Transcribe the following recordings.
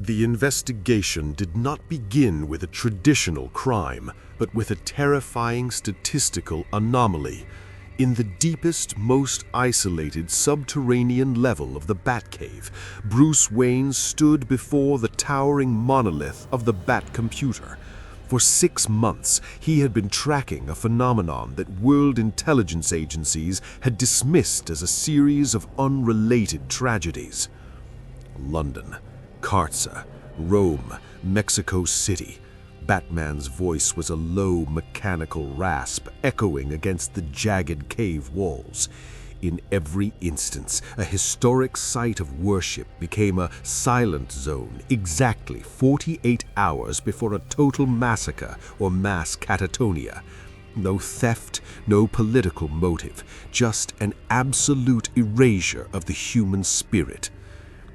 The investigation did not begin with a traditional crime, but with a terrifying statistical anomaly. In the deepest, most isolated subterranean level of the Batcave, Bruce Wayne stood before the towering monolith of the Bat computer. For 6 months, he had been tracking a phenomenon that world intelligence agencies had dismissed as a series of unrelated tragedies. London, Kartsa, Rome, Mexico City. Batman's voice was a low, mechanical rasp echoing against the jagged cave walls. In every instance, a historic site of worship became a silent zone exactly 48 hours before a total massacre or mass catatonia. No theft, no political motive, just an absolute erasure of the human spirit.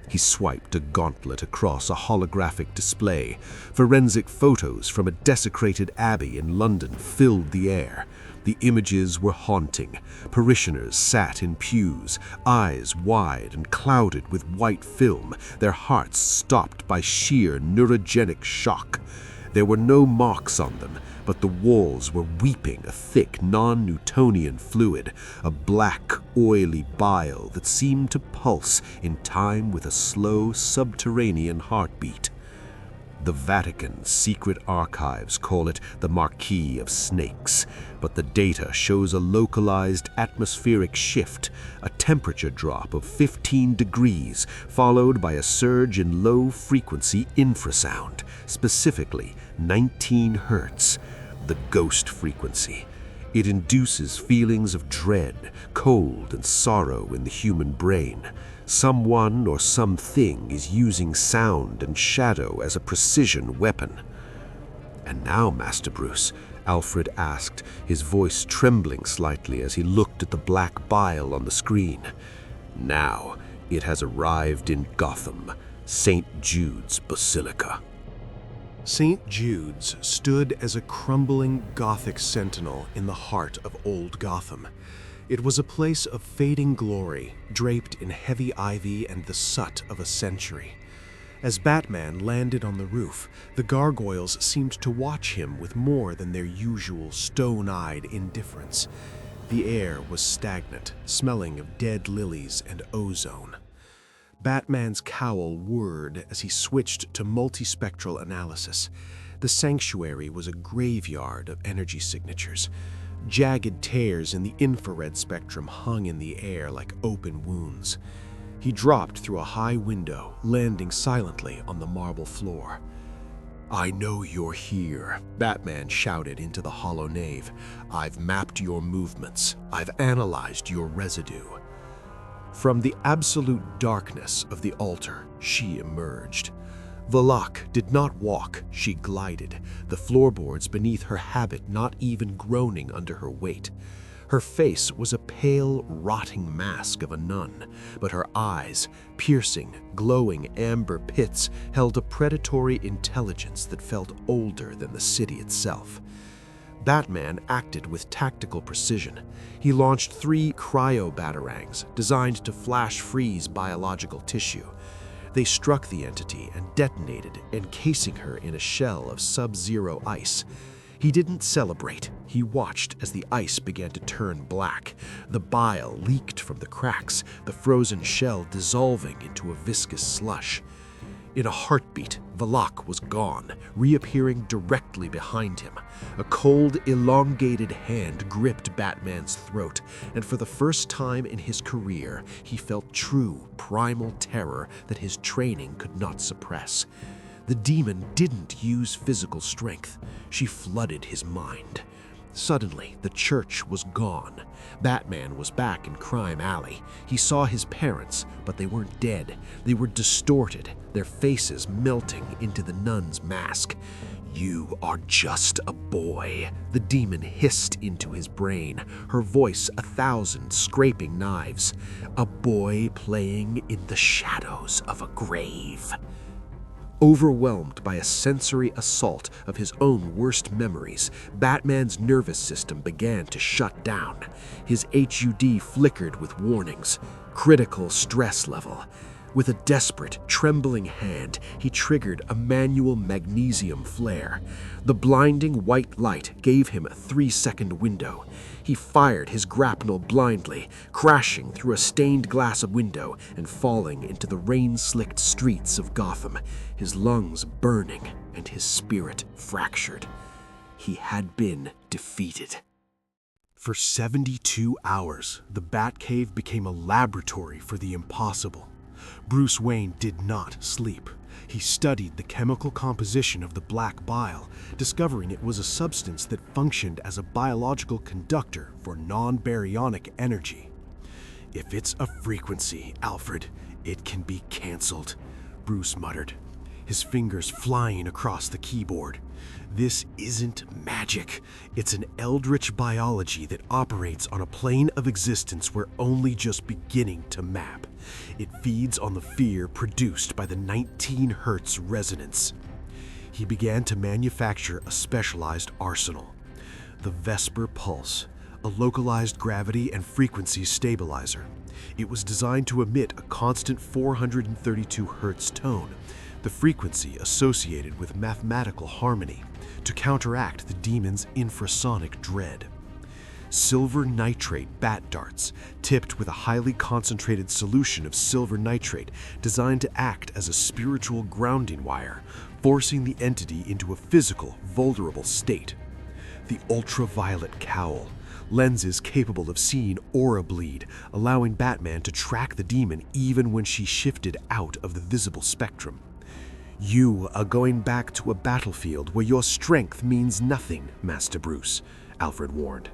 He swiped a gauntlet across a holographic display. Forensic photos from a desecrated abbey in London filled the air. The images were haunting. Parishioners sat in pews, eyes wide and clouded with white film, their hearts stopped by sheer neurogenic shock. There were no marks on them, but the walls were weeping a thick, non-Newtonian fluid, a black, oily bile that seemed to pulse in time with a slow, subterranean heartbeat. The Vatican's secret archives call it the Marquis of Snakes, but the data shows a localized atmospheric shift, a temperature drop of 15 degrees, followed by a surge in low-frequency infrasound, specifically 19 hertz, the ghost frequency. It induces feelings of dread, cold, and sorrow in the human brain. Someone or something is using sound and shadow as a precision weapon. "And now, Master Bruce," Alfred asked, his voice trembling slightly as he looked at the black bile on the screen. "Now it has arrived in Gotham, St. Jude's Basilica." St. Jude's stood as a crumbling Gothic sentinel in the heart of old Gotham. It was a place of fading glory, draped in heavy ivy and the soot of a century. As Batman landed on the roof, the gargoyles seemed to watch him with more than their usual stone-eyed indifference. The air was stagnant, smelling of dead lilies and ozone. Batman's cowl whirred as he switched to multispectral analysis. The sanctuary was a graveyard of energy signatures. Jagged tears in the infrared spectrum hung in the air like open wounds. He dropped through a high window, landing silently on the marble floor. "I know you're here," Batman shouted into the hollow nave. "I've mapped your movements. I've analyzed your residue." From the absolute darkness of the altar, she emerged. Valak did not walk, she glided, the floorboards beneath her habit not even groaning under her weight. Her face was a pale, rotting mask of a nun, but her eyes, piercing, glowing amber pits, held a predatory intelligence that felt older than the city itself. Batman acted with tactical precision. He launched 3 cryo-batarangs designed to flash-freeze biological tissue. They struck the entity and detonated, encasing her in a shell of sub-zero ice. He didn't celebrate. He watched as the ice began to turn black. The bile leaked from the cracks, the frozen shell dissolving into a viscous slush. In a heartbeat, Valak was gone, reappearing directly behind him. A cold, elongated hand gripped Batman's throat, and for the first time in his career, he felt true, primal terror that his training could not suppress. The demon didn't use physical strength. She flooded his mind. Suddenly, the church was gone. Batman was back in Crime Alley. He saw his parents, but they weren't dead. They were distorted, their faces melting into the nun's mask. "You are just a boy," the demon hissed into his brain, her voice 1,000 scraping knives. "A boy playing in the shadows of a grave." Overwhelmed by a sensory assault of his own worst memories, Batman's nervous system began to shut down. His HUD flickered with warnings. Critical stress level. With a desperate, trembling hand, he triggered a manual magnesium flare. The blinding white light gave him a 3-second window. He fired his grapnel blindly, crashing through a stained glass window and falling into the rain-slicked streets of Gotham, his lungs burning and his spirit fractured. He had been defeated. For 72 hours, the Batcave became a laboratory for the impossible. Bruce Wayne did not sleep. He studied the chemical composition of the black bile, discovering it was a substance that functioned as a biological conductor for non-baryonic energy. "If it's a frequency, Alfred, it can be canceled," Bruce muttered, his fingers flying across the keyboard. "This isn't magic. It's an eldritch biology that operates on a plane of existence we're only just beginning to map. It feeds on the fear produced by the 19 Hertz resonance." He began to manufacture a specialized arsenal. The Vesper Pulse, a localized gravity and frequency stabilizer. It was designed to emit a constant 432 Hertz tone, the frequency associated with mathematical harmony, to counteract the demon's infrasonic dread. Silver nitrate bat darts, tipped with a highly concentrated solution of silver nitrate designed to act as a spiritual grounding wire, forcing the entity into a physical, vulnerable state. The ultraviolet cowl, lenses capable of seeing aura bleed, allowing Batman to track the demon even when she shifted out of the visible spectrum. "You are going back to a battlefield where your strength means nothing, Master Bruce," Alfred warned.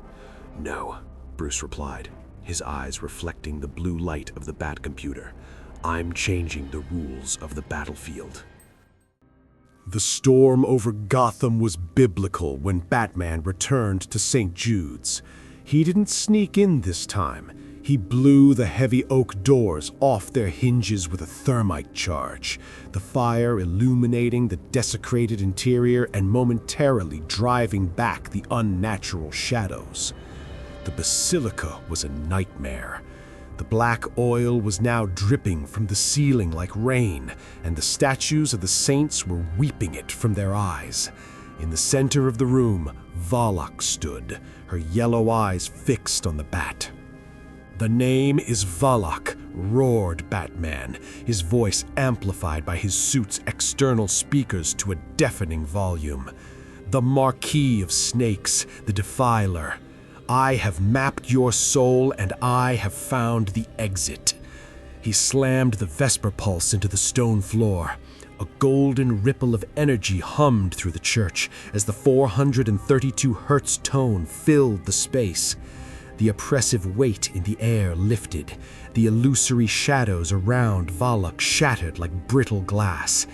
"No," Bruce replied, his eyes reflecting the blue light of the Batcomputer. "I'm changing the rules of the battlefield." The storm over Gotham was biblical when Batman returned to St. Jude's. He didn't sneak in this time. He blew the heavy oak doors off their hinges with a thermite charge, the fire illuminating the desecrated interior and momentarily driving back the unnatural shadows. The Basilica was a nightmare. The black oil was now dripping from the ceiling like rain, and the statues of the saints were weeping it from their eyes. In the center of the room, Valak stood, her yellow eyes fixed on the bat. "The name is Valak," roared Batman, his voice amplified by his suit's external speakers to a deafening volume. "The Marquis of Snakes, the Defiler. I have mapped your soul and I have found the exit." He slammed the Vesper Pulse into the stone floor. A golden ripple of energy hummed through the church as the 432 Hertz tone filled the space. The oppressive weight in the air lifted. The illusory shadows around Valak shattered like brittle glass.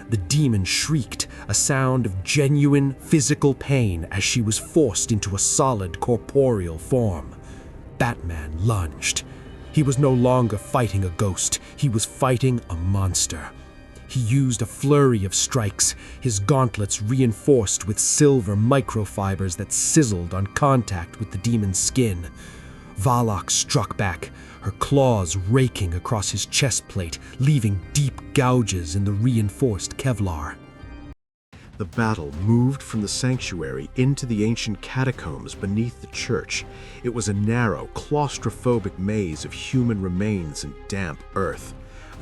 The demon shrieked, a sound of genuine physical pain as she was forced into a solid corporeal form. Batman lunged. He was no longer fighting a ghost. He was fighting a monster. He used a flurry of strikes, his gauntlets reinforced with silver microfibers that sizzled on contact with the demon's skin. Valak struck back, her claws raking across his chest plate, leaving deep gouges in the reinforced Kevlar. The battle moved from the sanctuary into the ancient catacombs beneath the church. It was a narrow, claustrophobic maze of human remains and damp earth.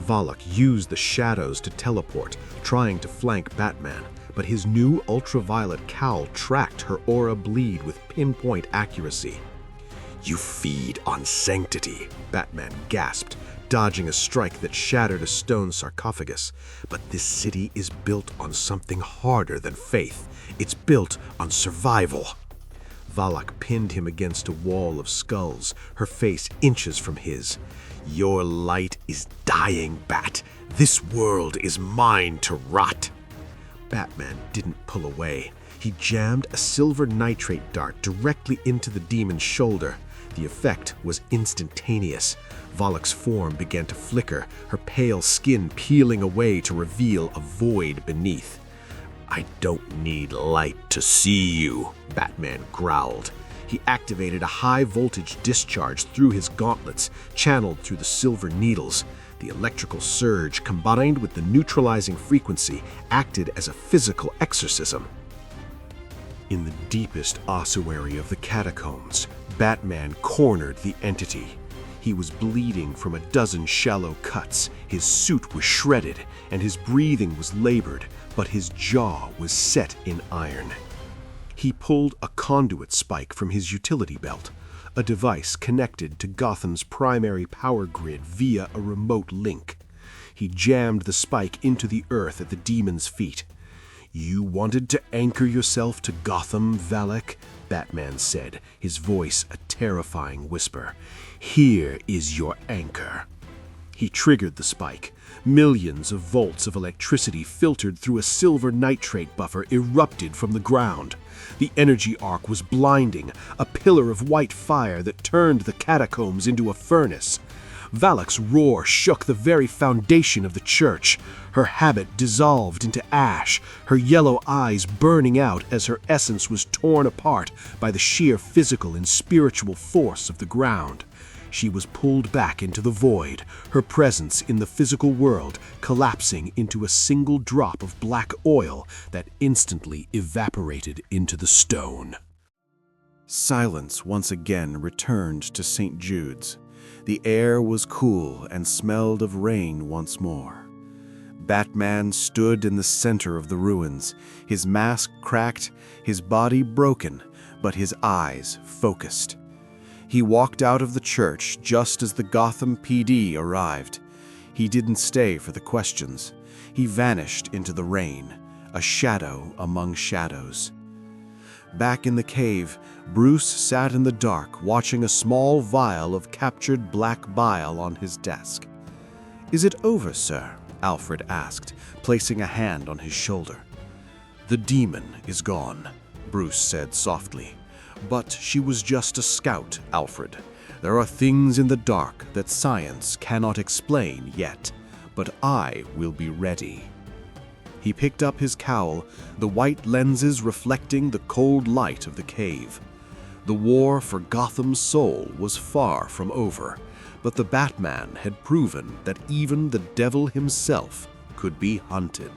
Valak used the shadows to teleport, trying to flank Batman, but his new ultraviolet cowl tracked her aura bleed with pinpoint accuracy. "You feed on sanctity," Batman gasped, dodging a strike that shattered a stone sarcophagus. "But this city is built on something harder than faith. It's built on survival." Valak pinned him against a wall of skulls, her face inches from his. "Your light is dying, Bat. This world is mine to rot." Batman didn't pull away. He jammed a silver nitrate dart directly into the demon's shoulder. The effect was instantaneous. Valak's form began to flicker, her pale skin peeling away to reveal a void beneath. "I don't need light to see you," Batman growled. He activated a high-voltage discharge through his gauntlets, channeled through the silver needles. The The electrical surge, combined with the neutralizing frequency, acted as a physical exorcism. In the deepest ossuary of the catacombs, Batman cornered the entity. He was bleeding from a dozen shallow cuts, his suit was shredded, and his breathing was labored, but his jaw was set in iron. He pulled a conduit spike from his utility belt, a device connected to Gotham's primary power grid via a remote link. He jammed the spike into the earth at the demon's feet. "You wanted to anchor yourself to Gotham, Valak?" Batman said, his voice a terrifying whisper. "Here is your anchor." He triggered the spike. Millions of volts of electricity filtered through a silver nitrate buffer erupted from the ground. The energy arc was blinding, a pillar of white fire that turned the catacombs into a furnace. Valak's roar shook the very foundation of the church. Her habit dissolved into ash, her yellow eyes burning out as her essence was torn apart by the sheer physical and spiritual force of the ground. She was pulled back into the void, her presence in the physical world collapsing into a single drop of black oil that instantly evaporated into the stone. Silence once again returned to St. Jude's. The air was cool and smelled of rain once more. Batman stood in the center of the ruins, his mask cracked, his body broken, but his eyes focused. He walked out of the church just as the Gotham PD arrived. He didn't stay for the questions. He vanished into the rain, a shadow among shadows. Back in the cave, Bruce sat in the dark watching a small vial of captured black bile on his desk. "Is it over, sir?" Alfred asked, placing a hand on his shoulder. "The demon is gone," Bruce said softly. "But she was just a scout, Alfred. There are things in the dark that science cannot explain yet, but I will be ready." He picked up his cowl, the white lenses reflecting the cold light of the cave. The war for Gotham's soul was far from over, but the Batman had proven that even the devil himself could be hunted.